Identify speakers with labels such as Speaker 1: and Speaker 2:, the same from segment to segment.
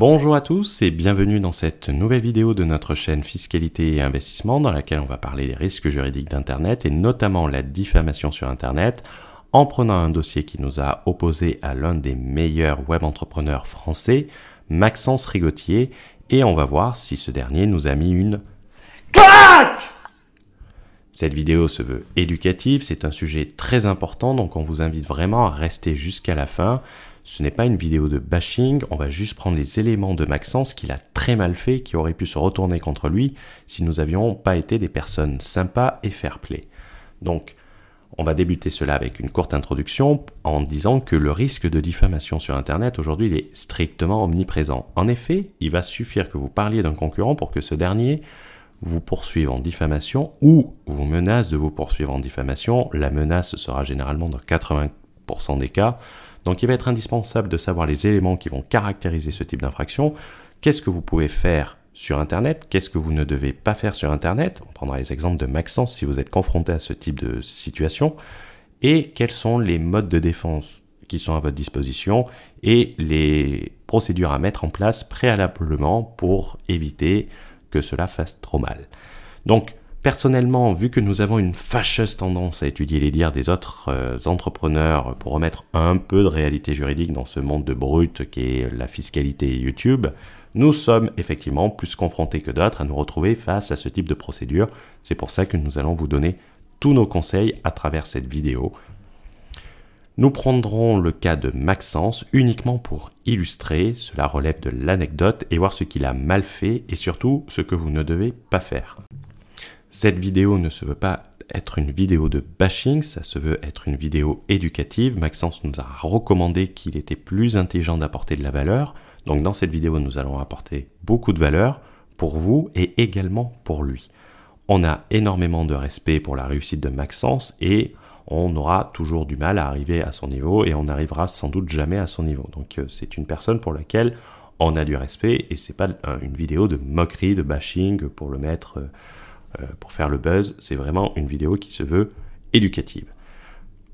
Speaker 1: Bonjour à tous et bienvenue dans cette nouvelle vidéo de notre chaîne Fiscalité et Investissement dans laquelle on va parler des risques juridiques d'Internet et notamment la diffamation sur Internet en prenant un dossier qui nous a opposé à l'un des meilleurs web entrepreneurs français, Maxence Rigotier, et on va voir si ce dernier nous a mis une claque. Cette vidéo se veut éducative, c'est un sujet très important donc on vous invite vraiment à rester jusqu'à la fin. Ce n'est pas une vidéo de bashing, on va juste prendre les éléments de Maxence qu'il a très mal fait, qui auraient pu se retourner contre lui si nous n'avions pas été des personnes sympas et fair-play. Donc, on va débuter cela avec une courte introduction en disant que le risque de diffamation sur Internet aujourd'hui il est strictement omniprésent. En effet, il va suffire que vous parliez d'un concurrent pour que ce dernier vous poursuive en diffamation ou vous menace de vous poursuivre en diffamation. La menace sera généralement dans 80% des cas. Donc il va être indispensable de savoir les éléments qui vont caractériser ce type d'infraction. Qu'est-ce que vous pouvez faire sur Internet? Qu'est-ce que vous ne devez pas faire sur Internet? On prendra les exemples de Maxence si vous êtes confronté à ce type de situation. Et quels sont les modes de défense qui sont à votre disposition et les procédures à mettre en place préalablement pour éviter que cela fasse trop mal. Donc, personnellement, vu que nous avons une fâcheuse tendance à étudier les dires des autres entrepreneurs pour remettre un peu de réalité juridique dans ce monde de brut qu'est la fiscalité et YouTube, nous sommes effectivement plus confrontés que d'autres à nous retrouver face à ce type de procédure. C'est pour ça que nous allons vous donner tous nos conseils à travers cette vidéo. Nous prendrons le cas de Maxence uniquement pour illustrer, cela relève de l'anecdote et voir ce qu'il a mal fait et surtout ce que vous ne devez pas faire. Cette vidéo ne se veut pas être une vidéo de bashing, ça se veut être une vidéo éducative. Maxence nous a recommandé qu'il était plus intelligent d'apporter de la valeur. Donc dans cette vidéo, nous allons apporter beaucoup de valeur pour vous et également pour lui. On a énormément de respect pour la réussite de Maxence et on aura toujours du mal à arriver à son niveau et on n'arrivera sans doute jamais à son niveau. Donc c'est une personne pour laquelle on a du respect et c'est pas une vidéo de moquerie, de bashing pour le mettre... pour faire le buzz, c'est vraiment une vidéo qui se veut éducative.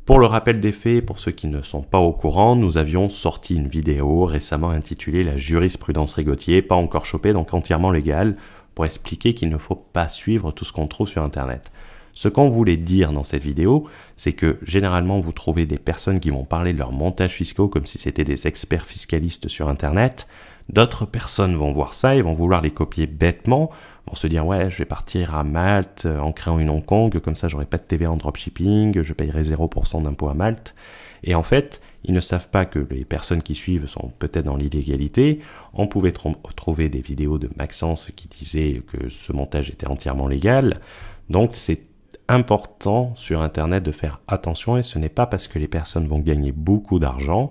Speaker 1: Pour le rappel des faits, pour ceux qui ne sont pas au courant, nous avions sorti une vidéo récemment intitulée « La jurisprudence Rigotier », pas encore chopée, donc entièrement légale, pour expliquer qu'il ne faut pas suivre tout ce qu'on trouve sur Internet. Ce qu'on voulait dire dans cette vidéo, c'est que généralement vous trouvez des personnes qui vont parler de leurs montages fiscaux comme si c'était des experts fiscalistes sur Internet. D'autres personnes vont voir ça et vont vouloir les copier bêtement, vont se dire « ouais, je vais partir à Malte en créant une Hong Kong, comme ça j'aurai pas de TVA en dropshipping, je payerai 0% d'impôt à Malte. » Et en fait, ils ne savent pas que les personnes qui suivent sont peut-être dans l'illégalité. On pouvait trouver des vidéos de Maxence qui disaient que ce montage était entièrement légal. Donc c'est important sur Internet de faire attention et ce n'est pas parce que les personnes vont gagner beaucoup d'argent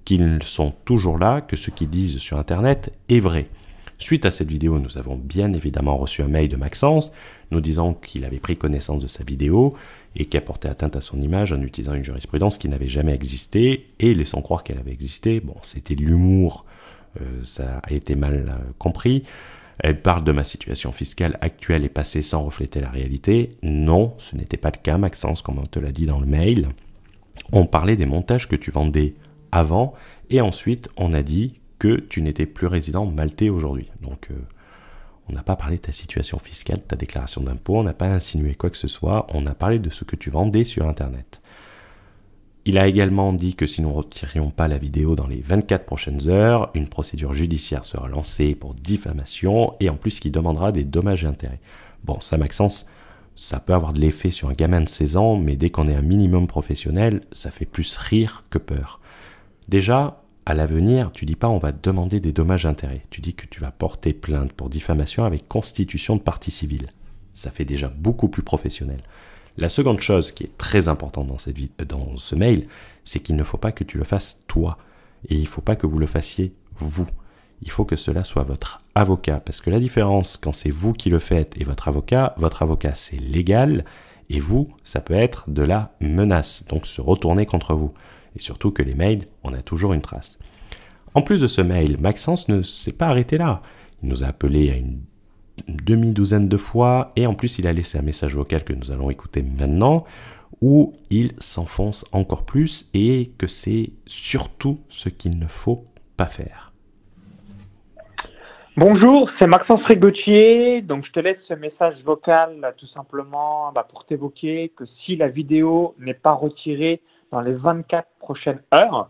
Speaker 1: qu'ils sont toujours là, que ce qu'ils disent sur Internet est vrai. Suite à cette vidéo, nous avons bien évidemment reçu un mail de Maxence nous disant qu'il avait pris connaissance de sa vidéo et qu'il a porté atteinte à son image en utilisant une jurisprudence qui n'avait jamais existé et laissant croire qu'elle avait existé. Bon, c'était de l'humour, ça a été mal compris. Elle parle de ma situation fiscale actuelle et passée sans refléter la réalité. Non, ce n'était pas le cas, Maxence, comme on te l'a dit dans le mail. On parlait des montages que tu vendais avant et ensuite on a dit que tu n'étais plus résident maltais aujourd'hui. Donc on n'a pas parlé de ta situation fiscale, de ta déclaration d'impôt, on n'a pas insinué quoi que ce soit, on a parlé de ce que tu vendais sur Internet. Il a également dit que si nous ne retirions pas la vidéo dans les 24 prochaines heures, une procédure judiciaire sera lancée pour diffamation et en plus qu'il demandera des dommages et intérêts. Bon, ça Maxence, ça peut avoir de l'effet sur un gamin de 16 ans, mais dès qu'on est un minimum professionnel, ça fait plus rire que peur. Déjà, à l'avenir, tu dis pas on va te demander des dommages et intérêts. Tu dis que tu vas porter plainte pour diffamation avec constitution de partie civile. Ça fait déjà beaucoup plus professionnel. La seconde chose qui est très importante dans ce mail, c'est qu'il ne faut pas que tu le fasses toi. Et il ne faut pas que vous le fassiez vous. Il faut que cela soit votre avocat. Parce que la différence quand c'est vous qui le faites et votre avocat c'est légal. Et vous, ça peut être de la menace. Donc se retourner contre vous. Et surtout que les mails, on a toujours une trace. En plus de ce mail, Maxence ne s'est pas arrêté là. Il nous a appelé à une demi-douzaine de fois et en plus il a laissé un message vocal que nous allons écouter maintenant où il s'enfonce encore plus et que c'est surtout ce qu'il ne faut pas faire.
Speaker 2: Bonjour, c'est Maxence Rigotier. Donc, je te laisse ce message vocal tout simplement pour t'évoquer que si la vidéo n'est pas retirée dans les 24 prochaines heures,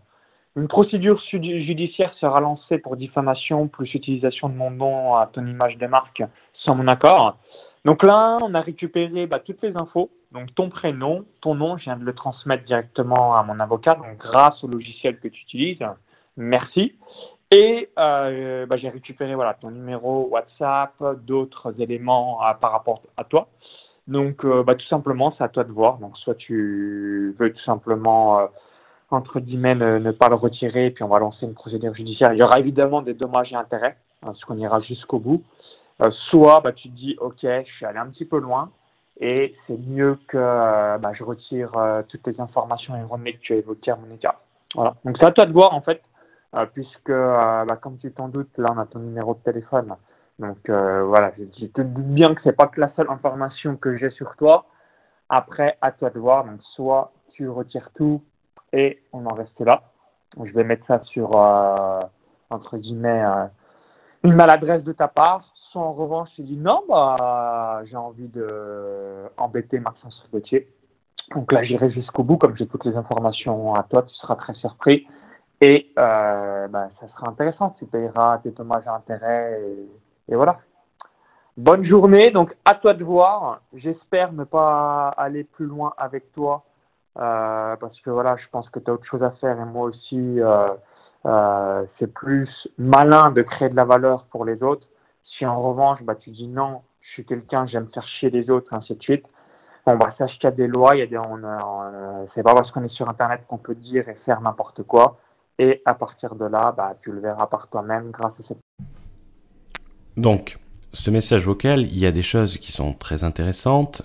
Speaker 2: une procédure judiciaire sera lancée pour diffamation plus utilisation de mon nom à ton image des marques sans mon accord. Donc là, on a récupéré toutes les infos. Donc, ton prénom, ton nom, je viens de le transmettre directement à mon avocat, donc grâce au logiciel que tu utilises. Merci. Et j'ai récupéré ton numéro WhatsApp, d'autres éléments par rapport à toi. Donc, tout simplement, c'est à toi de voir. Donc, soit tu veux tout simplement, entre guillemets, ne pas le retirer, puis on va lancer une procédure judiciaire. Il y aura évidemment des dommages et intérêts, parce qu'on ira jusqu'au bout. Soit tu te dis, OK, je suis allé un petit peu loin, et c'est mieux que je retire toutes les informations erronées que tu as évoquées à mon égard. Voilà. Donc, c'est à toi de voir, en fait. Puisque, comme tu t'en doutes, là, on a ton numéro de téléphone. Donc, je te doute bien que c'est pas que la seule information que j'ai sur toi. Après, à toi de voir. Donc, soit tu retires tout et on en reste là. Je vais mettre ça sur, entre guillemets, une maladresse de ta part. Soit en revanche, tu dis non, j'ai envie de embêter Maxence Rigotier. Donc là, j'irai jusqu'au bout. Comme j'ai toutes les informations à toi, tu seras très surpris. Et ça sera intéressant, tu payeras tes dommages et intérêts et voilà. Bonne journée, donc à toi de voir. J'espère ne pas aller plus loin avec toi parce que voilà, je pense que tu as autre chose à faire et moi aussi, c'est plus malin de créer de la valeur pour les autres. Si en revanche, tu dis non, je suis quelqu'un, j'aime faire chier les autres, ainsi de suite. Bon, sache qu'il y a des lois, c'est pas parce qu'on est sur Internet qu'on peut dire et faire n'importe quoi. Et à partir de là, tu le verras par toi-même grâce à cette...
Speaker 1: Donc, ce message vocal, il y a des choses qui sont très intéressantes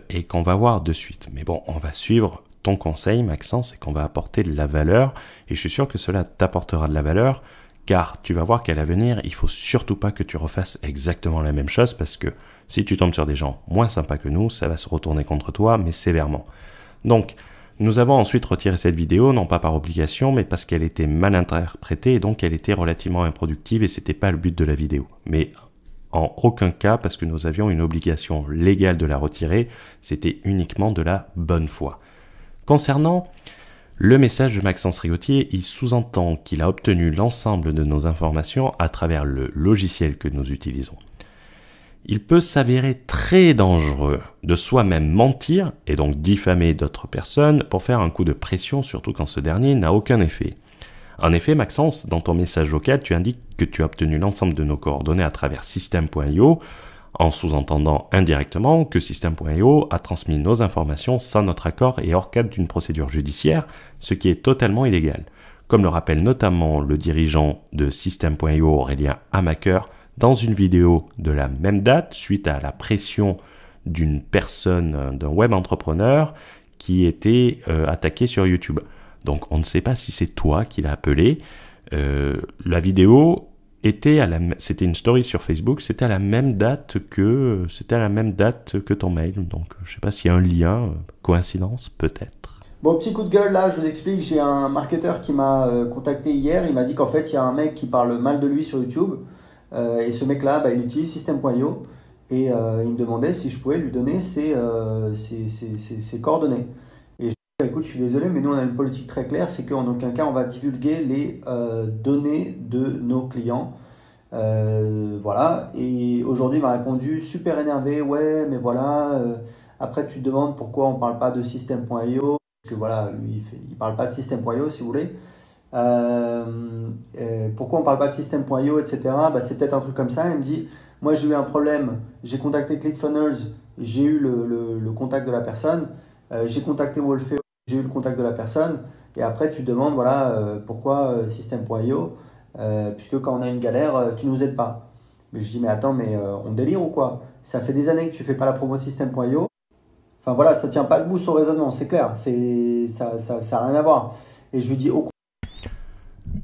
Speaker 1: et qu'on va voir de suite. Mais bon, on va suivre ton conseil, Maxence, et qu'on va apporter de la valeur. Et je suis sûr que cela t'apportera de la valeur, car tu vas voir qu'à l'avenir, il faut surtout pas que tu refasses exactement la même chose, parce que si tu tombes sur des gens moins sympas que nous, ça va se retourner contre toi, mais sévèrement. Donc, nous avons ensuite retiré cette vidéo, non pas par obligation, mais parce qu'elle était mal interprétée et donc elle était relativement improductive et c'était pas le but de la vidéo. Mais en aucun cas, parce que nous avions une obligation légale de la retirer, c'était uniquement de la bonne foi. Concernant le message de Maxence Rigotier, il sous-entend qu'il a obtenu l'ensemble de nos informations à travers le logiciel que nous utilisons. Il peut s'avérer très dangereux de soi-même mentir et donc diffamer d'autres personnes pour faire un coup de pression, surtout quand ce dernier n'a aucun effet. En effet, Maxence, dans ton message vocal, tu indiques que tu as obtenu l'ensemble de nos coordonnées à travers System.io, en sous-entendant indirectement que System.io a transmis nos informations sans notre accord et hors cadre d'une procédure judiciaire, ce qui est totalement illégal. Comme le rappelle notamment le dirigeant de System.io, Aurélien Hamaker, dans une vidéo de la même date, suite à la pression d'une personne, d'un web entrepreneur qui était attaqué sur YouTube. Donc on ne sait pas si c'est toi qui l'as appelé. La vidéo c'était une story sur Facebook, c'était à la même date que ton mail. Donc je ne sais pas s'il y a un lien, coïncidence peut-être.
Speaker 3: Bon, petit coup de gueule là, je vous explique, j'ai un marketeur qui m'a contacté hier, il m'a dit qu'en fait il y a un mec qui parle mal de lui sur YouTube. Et ce mec-là, il utilise System.io et il me demandait si je pouvais lui donner ses coordonnées. Et je lui ai dit, écoute, je suis désolé, mais nous on a une politique très claire, c'est qu'en aucun cas on va divulguer les données de nos clients. Voilà. Et aujourd'hui il m'a répondu super énervé, ouais, mais voilà. Après tu te demandes pourquoi on ne parle pas de System.io, parce que voilà, lui il parle pas de System.io si vous voulez. Pourquoi on parle pas de System.io, etc. C'est peut-être un truc comme ça. Il me dit, moi j'ai eu un problème, j'ai contacté ClickFunnels, j'ai eu le contact de la personne, j'ai contacté Wolfeo, j'ai eu le contact de la personne, et après tu te demandes pourquoi System.io, puisque quand on a une galère, tu nous aides pas. Mais je dis, mais attends, mais on délire ou quoi? Ça fait des années que tu fais pas la promo de System.io. Enfin voilà, ça tient pas debout son raisonnement, c'est clair, ça a rien à voir. Et je lui dis,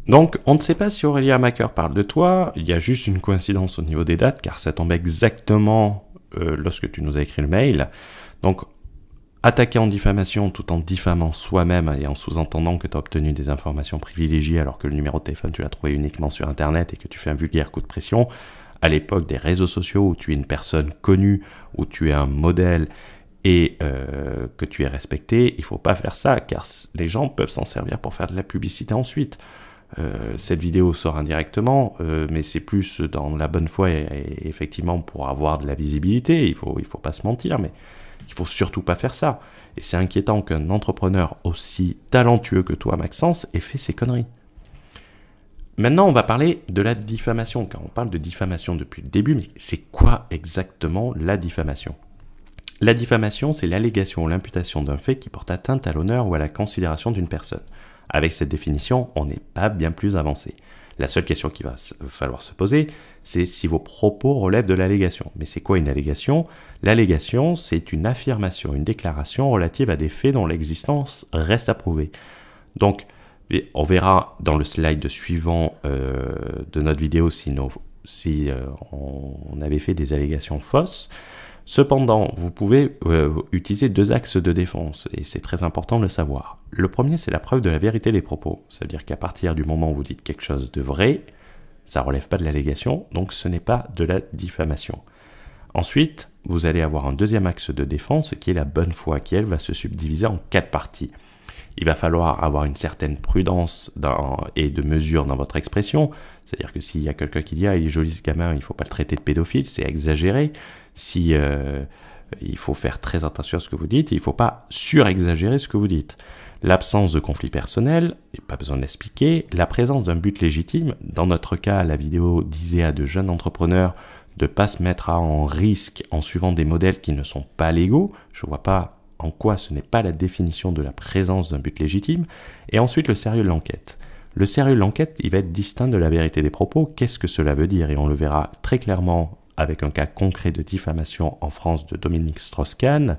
Speaker 1: donc, on ne sait pas si Aurélien Hamaker parle de toi, il y a juste une coïncidence au niveau des dates, car ça tombe exactement lorsque tu nous as écrit le mail. Donc, attaquer en diffamation tout en diffamant soi-même et en sous-entendant que tu as obtenu des informations privilégiées alors que le numéro de téléphone tu l'as trouvé uniquement sur Internet et que tu fais un vulgaire coup de pression, à l'époque des réseaux sociaux où tu es une personne connue, où tu es un modèle et que tu es respecté, il ne faut pas faire ça car les gens peuvent s'en servir pour faire de la publicité ensuite. Cette vidéo sort indirectement, mais c'est plus dans la bonne foi et effectivement pour avoir de la visibilité, il faut pas se mentir, mais il faut surtout pas faire ça. Et c'est inquiétant qu'un entrepreneur aussi talentueux que toi, Maxence, ait fait ces conneries. Maintenant, on va parler de la diffamation, car on parle de diffamation depuis le début, mais c'est quoi exactement la diffamation ? La diffamation, c'est l'allégation ou l'imputation d'un fait qui porte atteinte à l'honneur ou à la considération d'une personne. Avec cette définition, on n'est pas bien plus avancé. La seule question qu'il va falloir se poser, c'est si vos propos relèvent de l'allégation. Mais c'est quoi une allégation ? L'allégation, c'est une affirmation, une déclaration relative à des faits dont l'existence reste à prouver. Donc, on verra dans le slide suivant de notre vidéo si on avait fait des allégations fausses. Cependant, vous pouvez utiliser deux axes de défense, et c'est très important de le savoir. Le premier, c'est la preuve de la vérité des propos. Ça veut dire qu'à partir du moment où vous dites quelque chose de vrai, ça ne relève pas de l'allégation, donc ce n'est pas de la diffamation. Ensuite, vous allez avoir un deuxième axe de défense qui est la bonne foi, qui elle va se subdiviser en 4 parties. Il va falloir avoir une certaine prudence et de mesure dans votre expression. C'est-à-dire que s'il y a quelqu'un qui dit « Ah, il est joli ce gamin, il ne faut pas le traiter de pédophile », c'est exagéré. Si il faut faire très attention à ce que vous dites, il ne faut pas surexagérer ce que vous dites. L'absence de conflit personnel, pas besoin de l'expliquer. La présence d'un but légitime. Dans notre cas, la vidéo disait à de jeunes entrepreneurs de ne pas se mettre en risque en suivant des modèles qui ne sont pas légaux. Je ne vois pas en quoi ce n'est pas la définition de la présence d'un but légitime. Et ensuite, le sérieux de l'enquête. Le sérieux de l'enquête, il va être distinct de la vérité des propos. Qu'est-ce que cela veut dire ? Et on le verra très clairement avec un cas concret de diffamation en France de Dominique Strauss-Kahn.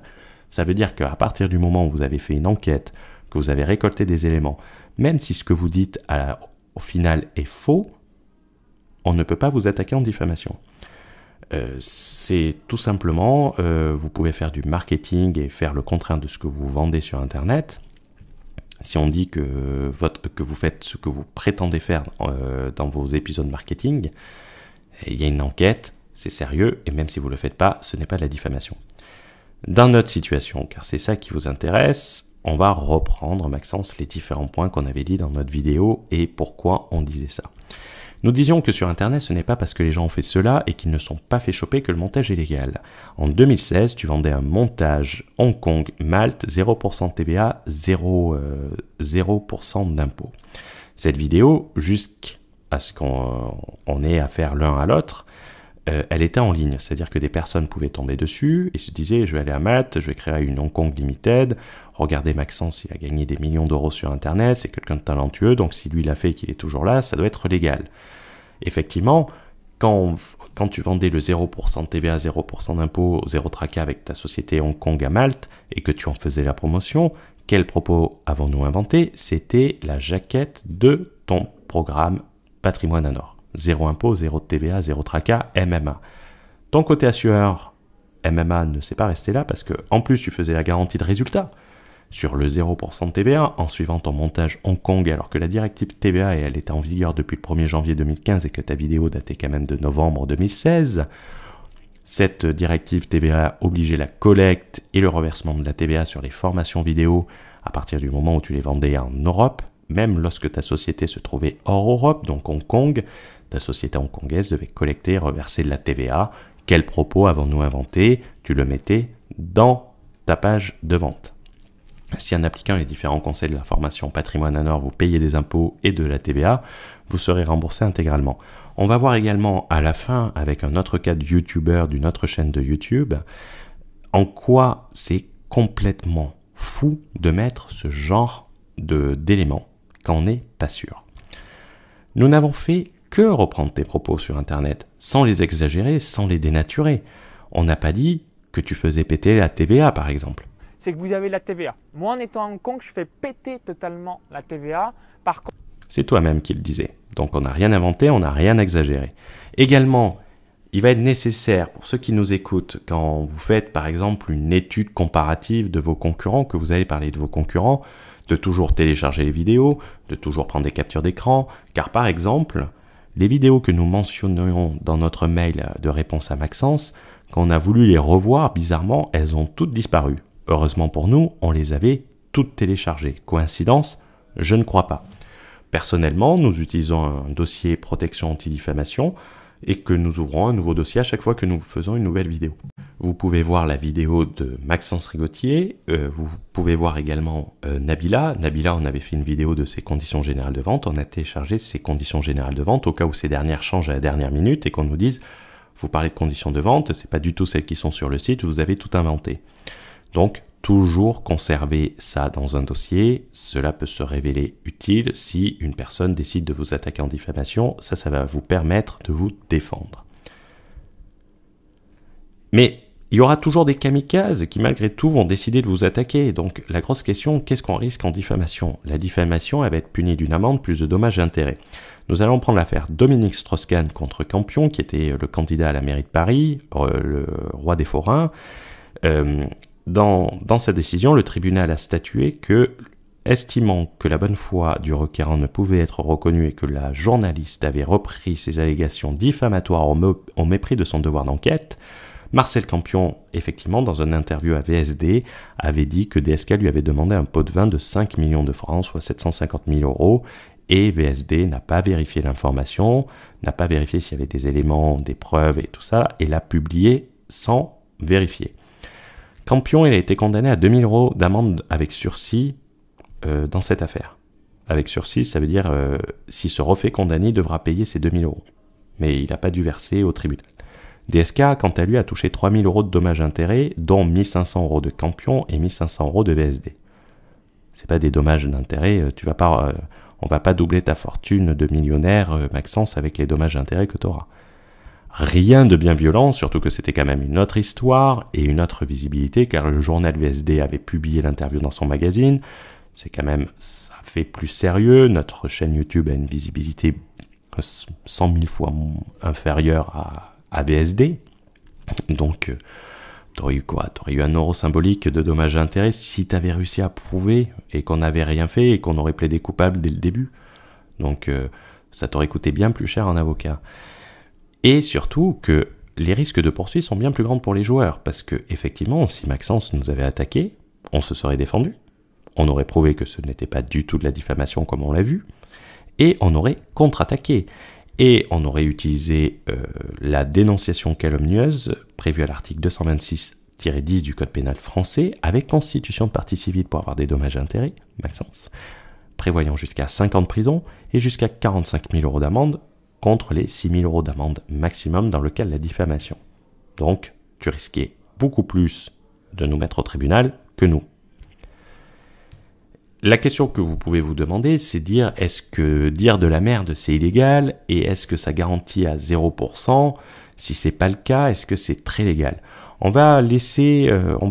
Speaker 1: Ça veut dire qu'à partir du moment où vous avez fait une enquête, que vous avez récolté des éléments, même si ce que vous dites au final est faux, on ne peut pas vous attaquer en diffamation. C'est tout simplement, vous pouvez faire du marketing et faire le contraire de ce que vous vendez sur Internet. Si on dit que vous faites ce que vous prétendez faire dans vos épisodes marketing, il y a une enquête, c'est sérieux, et même si vous ne le faites pas, ce n'est pas de la diffamation. Dans notre situation, car c'est ça qui vous intéresse, on va reprendre, Maxence, les différents points qu'on avait dit dans notre vidéo et pourquoi on disait ça. Nous disions que sur Internet, ce n'est pas parce que les gens ont fait cela et qu'ils ne sont pas fait choper que le montage est légal. En 2016, tu vendais un montage Hong Kong, Malte, 0% TVA, 0% d'impôt. Cette vidéo, jusqu'à ce qu'on ait affaire l'un à l'autre, elle était en ligne, c'est-à-dire que des personnes pouvaient tomber dessus et se disaient « je vais aller à Malte, je vais créer une Hong Kong Limited, regardez Maxence, il a gagné des millions d'euros sur Internet, c'est quelqu'un de talentueux, donc si lui l'a fait et qu'il est toujours là, ça doit être légal. » Effectivement, quand tu vendais le 0% de TVA, 0% d'impôt, 0 tracas avec ta société Hong Kong à Malte et que tu en faisais la promotion, quel propos avons-nous inventé? C'était la jaquette de ton programme Patrimoine en Or. 0 impôt, 0 de TVA, 0 tracas, MMA. Ton côté assureur, MMA ne s'est pas resté là parce que en plus tu faisais la garantie de résultat sur le 0% de TVA en suivant ton montage Hong Kong alors que la directive TVA elle était en vigueur depuis le 1er janvier 2015 et que ta vidéo datait quand même de novembre 2016. Cette directive TVA obligeait la collecte et le reversement de la TVA sur les formations vidéo à partir du moment où tu les vendais en Europe, même lorsque ta société se trouvait hors Europe, donc Hong Kong. Ta société hongkongaise devait collecter et reverser de la TVA. Quel propos avons-nous inventé? Tu le mettais dans ta page de vente. Si en appliquant les différents conseils de la formation Patrimoine en Or, vous payez des impôts et de la TVA, vous serez remboursé intégralement. On va voir également à la fin, avec un autre cas de YouTuber d'une autre chaîne de YouTube, en quoi c'est complètement fou de mettre ce genre d'éléments quand on n'est pas sûr. Nous n'avons fait que reprendre tes propos sur Internet, sans les exagérer, sans les dénaturer. On n'a pas dit que tu faisais péter la TVA, par exemple.
Speaker 4: C'est que vous avez la TVA. Moi, en étant à Hong Kong, je fais péter totalement la TVA. Par contre,
Speaker 1: c'est toi-même qui le disais. Donc, on n'a rien inventé, on n'a rien exagéré. Également, il va être nécessaire, pour ceux qui nous écoutent, quand vous faites, par exemple, une étude comparative de vos concurrents, que vous allez parler de vos concurrents, de toujours télécharger les vidéos, de toujours prendre des captures d'écran, car par exemple, Les vidéos que nous mentionnions dans notre mail de réponse à Maxence, quand on a voulu les revoir, bizarrement, elles ont toutes disparu. Heureusement pour nous, on les avait toutes téléchargées. Coïncidence? Je ne crois pas. Personnellement, nous utilisons un dossier protection anti-diffamation et que nous ouvrons un nouveau dossier à chaque fois que nous faisons une nouvelle vidéo. Vous pouvez voir la vidéo de Maxence Rigotier, vous pouvez voir également Nabila. Nabila, on avait fait une vidéo de ses conditions générales de vente, on a téléchargé ses conditions générales de vente au cas où ces dernières changent à la dernière minute et qu'on nous dise vous parlez de conditions de vente, c'est pas du tout celles qui sont sur le site, vous avez tout inventé. Donc, toujours conserver ça dans un dossier, cela peut se révéler utile si une personne décide de vous attaquer en diffamation, ça va vous permettre de vous défendre. Mais il y aura toujours des kamikazes qui malgré tout vont décider de vous attaquer, donc la grosse question, qu'est-ce qu'on risque en diffamation? La diffamation, elle va être punie d'une amende plus de dommages et intérêts. Nous allons prendre l'affaire Dominique Strauss-Kahn contre Campion, qui était le candidat à la mairie de Paris, le roi des forains. Dans sa décision, le tribunal a statué que, estimant que la bonne foi du requérant ne pouvait être reconnue et que la journaliste avait repris ses allégations diffamatoires au mépris de son devoir d'enquête, Marcel Campion, effectivement, dans une interview à VSD, avait dit que DSK lui avait demandé un pot de vin de 5 millions de francs, soit 750 000 €, et VSD n'a pas vérifié l'information, n'a pas vérifié s'il y avait des éléments, des preuves et tout ça, et l'a publié sans vérifier. Campion, il a été condamné à 2 000 € d'amende avec sursis dans cette affaire. Avec sursis, ça veut dire s'il se refait condamner, il devra payer ses 2 000 €. Mais il n'a pas dû verser au tribunal. DSK, quant à lui, a touché 3 000 € de dommages-intérêts, dont 1 500 € de Campion et 1 500 € de VSD. C'est pas des dommages d'intérêt, on va pas doubler ta fortune de millionnaire, Maxence, avec les dommages-intérêts que tu auras. Rien de bien violent, surtout que c'était quand même une autre histoire et une autre visibilité, car le journal VSD avait publié l'interview dans son magazine. C'est quand même, ça fait plus sérieux. Notre chaîne YouTube a une visibilité 100 000 fois inférieure à VSD. Donc, t'aurais eu quoi? T'aurais eu 1 € symbolique de dommages et intérêts si t'avais réussi à prouver et qu'on n'avait rien fait et qu'on aurait plaidé coupable dès le début. Donc, ça t'aurait coûté bien plus cher en avocat. Et surtout que les risques de poursuite sont bien plus grands pour les joueurs, parce que effectivement, si Maxence nous avait attaqué, on se serait défendu, on aurait prouvé que ce n'était pas du tout de la diffamation comme on l'a vu, et on aurait contre-attaqué, et on aurait utilisé la dénonciation calomnieuse prévue à l'article 226-10 du Code pénal français, avec constitution de partie civile pour avoir des dommages et intérêts, Maxence, prévoyant jusqu'à 5 ans de prison et jusqu'à 45 000 € d'amende, contre les 6 000 € d'amende maximum dans le cas de la diffamation. Donc, tu risquais beaucoup plus de nous mettre au tribunal que nous. La question que vous pouvez vous demander, c'est dire, est-ce que dire de la merde, c'est illégal? Et est-ce que ça garantit à 0%? Si c'est pas le cas, est-ce que c'est très légal? On va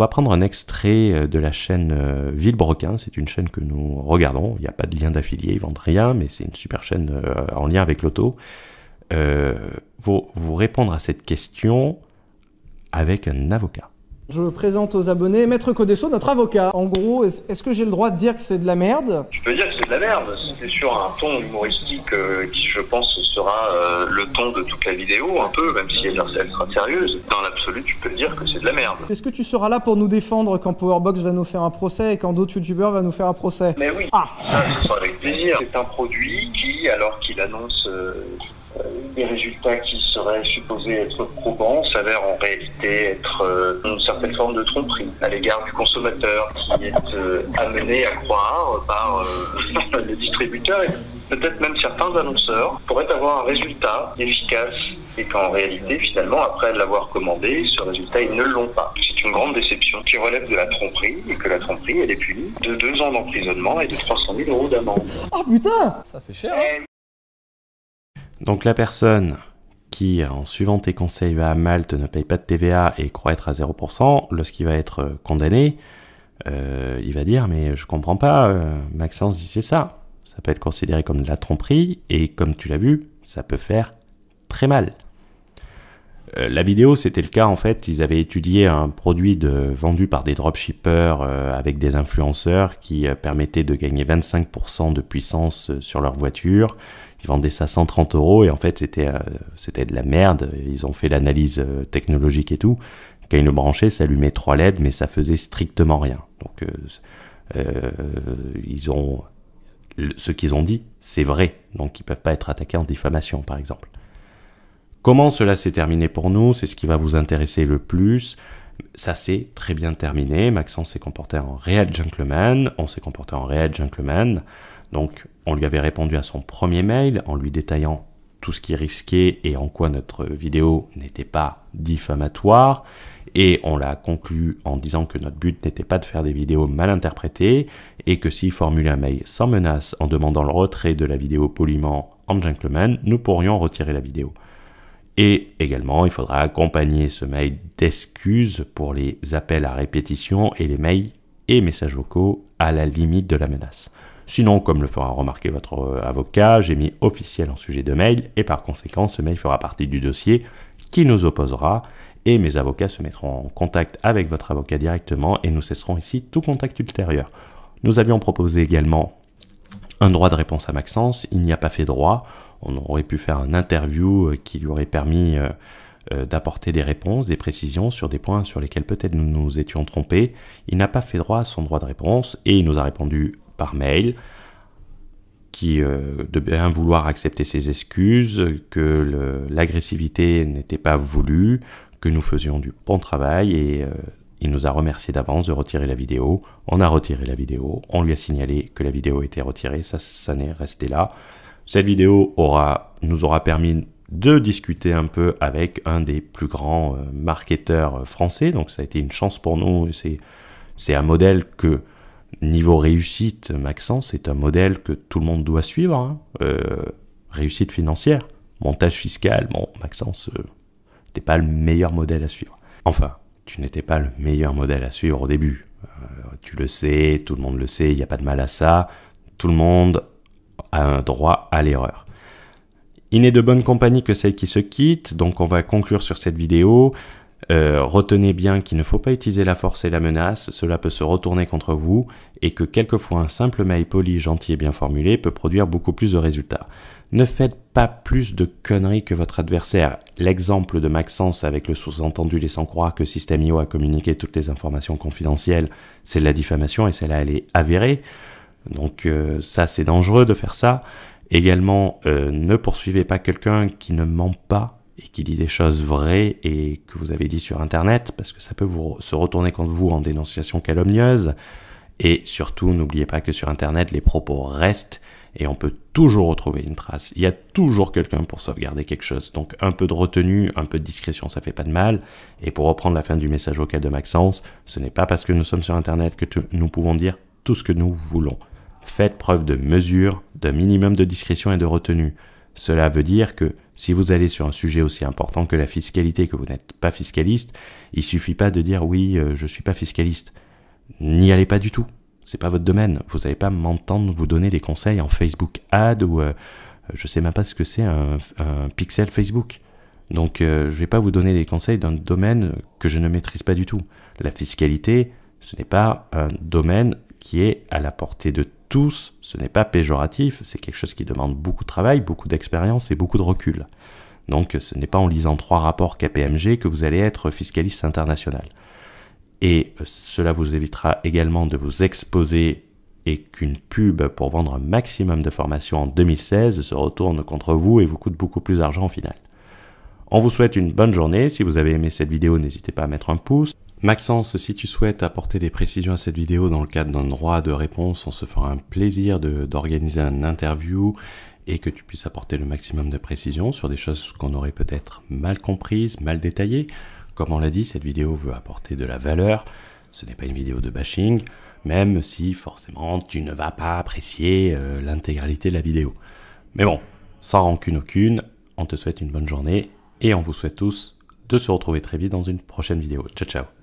Speaker 1: prendre un extrait de la chaîne Villebrequin, c'est une chaîne que nous regardons, il n'y a pas de lien d'affilié, ils vendent rien, mais c'est une super chaîne en lien avec l'auto. Vous répondre à cette question avec un avocat.
Speaker 5: Je présente aux abonnés Maître Codesso, notre avocat. En gros, est-ce que j'ai le droit de dire que c'est de la merde?
Speaker 6: Tu peux dire que c'est de la merde. C'est sur un ton humoristique qui, je pense, sera le ton de toute la vidéo, un peu, même si elle sera sérieuse. Dans l'absolu, tu peux dire que c'est de la merde.
Speaker 5: Est-ce que tu seras là pour nous défendre quand Powerbox va nous faire un procès et quand d'autres youtubeurs vont nous faire un procès?
Speaker 6: Mais oui, ça, ce sera avec plaisir. C'est un produit qui, alors qu'il annonce des résultats qui seraient supposés être probants, s'avère en réalité être une certaine forme de tromperie à l'égard du consommateur qui est amené à croire par le distributeur et peut-être même certains annonceurs pourraient avoir un résultat efficace et qu'en réalité, finalement, après l'avoir commandé, ce résultat, ils ne l'ont pas. C'est une grande déception qui relève de la tromperie et que la tromperie, elle est punie de 2 ans d'emprisonnement et de 300 000 € d'amende.
Speaker 5: Oh putain!
Speaker 7: Ça fait cher, hein?
Speaker 1: Donc la personne qui, en suivant tes conseils, va à Malte, ne paye pas de TVA et croit être à 0%, lorsqu'il va être condamné, il va dire « mais je comprends pas, Maxence dit c'est ça ». Ça peut être considéré comme de la tromperie et comme tu l'as vu, ça peut faire très mal. La vidéo, c'était le cas, en fait, ils avaient étudié un produit vendu par des dropshippers avec des influenceurs qui permettaient de gagner 25% de puissance sur leur voiture. Ils vendaient ça 130 € et en fait c'était de la merde. Ils ont fait l'analyse technologique et tout. Quand ils le branchaient, ça allumait 3 LED, mais ça faisait strictement rien. Donc ce qu'ils ont dit, c'est vrai. Donc ils peuvent pas être attaqués en diffamation, par exemple. Comment cela s'est terminé pour nous? C'est ce qui va vous intéresser le plus. Ça s'est très bien terminé. Maxence s'est comporté en réel gentleman. On s'est comporté en réel gentleman. Donc, on lui avait répondu à son premier mail en lui détaillant tout ce qui risquait et en quoi notre vidéo n'était pas diffamatoire. Et on l'a conclu en disant que notre but n'était pas de faire des vidéos mal interprétées et que s'il formulait un mail sans menace en demandant le retrait de la vidéo poliment en gentleman, nous pourrions retirer la vidéo. Et également, il faudra accompagner ce mail d'excuses pour les appels à répétition et les mails et messages vocaux à la limite de la menace. Sinon, comme le fera remarquer votre avocat, j'ai mis officiel en sujet de mail et par conséquent, ce mail fera partie du dossier qui nous opposera et mes avocats se mettront en contact avec votre avocat directement et nous cesserons ici tout contact ultérieur. Nous avions proposé également un droit de réponse à Maxence, il n'y a pas fait droit. On aurait pu faire un interview qui lui aurait permis d'apporter des réponses, des précisions sur des points sur lesquels peut-être nous nous étions trompés. Il n'a pas fait droit à son droit de réponse et il nous a répondu par mail de bien vouloir accepter ses excuses, que l'agressivité n'était pas voulue, que nous faisions du bon travail et il nous a remercié d'avance de retirer la vidéo. On a retiré la vidéo, on lui a signalé que la vidéo était retirée, ça n'est resté là. Cette vidéo nous aura permis de discuter un peu avec un des plus grands marketeurs français, donc ça a été une chance pour nous, c'est un modèle que, niveau réussite, Maxence, c'est un modèle que tout le monde doit suivre, hein. Réussite financière, montage fiscal, bon, Maxence, t'es pas le meilleur modèle à suivre. Enfin, tu n'étais pas le meilleur modèle à suivre au début, tu le sais, tout le monde le sait, il n'y a pas de mal à ça, tout le monde a un droit à l'erreur. Il n'est de bonne compagnie que celle qui se quitte, donc on va conclure sur cette vidéo. Retenez bien qu'il ne faut pas utiliser la force et la menace, cela peut se retourner contre vous, et que quelquefois un simple mail poli, gentil et bien formulé peut produire beaucoup plus de résultats. Ne faites pas plus de conneries que votre adversaire. L'exemple de Maxence avec le sous-entendu laissant croire que System.io a communiqué toutes les informations confidentielles, c'est de la diffamation et celle-là elle est avérée. Donc ça c'est dangereux de faire ça. Également, ne poursuivez pas quelqu'un qui ne ment pas et qui dit des choses vraies et que vous avez dit sur internet, parce que ça peut se retourner contre vous en dénonciation calomnieuse. Et surtout, n'oubliez pas que sur internet, les propos restent et on peut toujours retrouver une trace. Il y a toujours quelqu'un pour sauvegarder quelque chose. Donc un peu de retenue, un peu de discrétion, ça fait pas de mal. Et pour reprendre la fin du message vocal de Maxence, ce n'est pas parce que nous sommes sur internet que nous pouvons dire tout ce que nous voulons. Faites preuve de mesure, d'un minimum de discrétion et de retenue. Cela veut dire que si vous allez sur un sujet aussi important que la fiscalité, que vous n'êtes pas fiscaliste, il suffit pas de dire oui, je suis pas fiscaliste. N'y allez pas du tout. C'est pas votre domaine. Vous n'allez pas m'entendre vous donner des conseils en Facebook Ad ou je sais même pas ce que c'est un pixel Facebook. Donc je vais pas vous donner des conseils d'un domaine que je ne maîtrise pas du tout. La fiscalité, ce n'est pas un domaine qui est à la portée de tous, ce n'est pas péjoratif, c'est quelque chose qui demande beaucoup de travail, beaucoup d'expérience et beaucoup de recul. Donc ce n'est pas en lisant 3 rapports KPMG que vous allez être fiscaliste international. Et cela vous évitera également de vous exposer et qu'une pub pour vendre un maximum de formations en 2016 se retourne contre vous et vous coûte beaucoup plus d'argent au final. On vous souhaite une bonne journée. Si vous avez aimé cette vidéo, n'hésitez pas à mettre un pouce. Maxence, si tu souhaites apporter des précisions à cette vidéo dans le cadre d'un droit de réponse, on se fera un plaisir d'organiser une interview et que tu puisses apporter le maximum de précisions sur des choses qu'on aurait peut-être mal comprises, mal détaillées. Comme on l'a dit, cette vidéo veut apporter de la valeur. Ce n'est pas une vidéo de bashing, même si forcément tu ne vas pas apprécier l'intégralité de la vidéo. Mais bon, sans rancune aucune, on te souhaite une bonne journée et on vous souhaite tous de se retrouver très vite dans une prochaine vidéo. Ciao, ciao!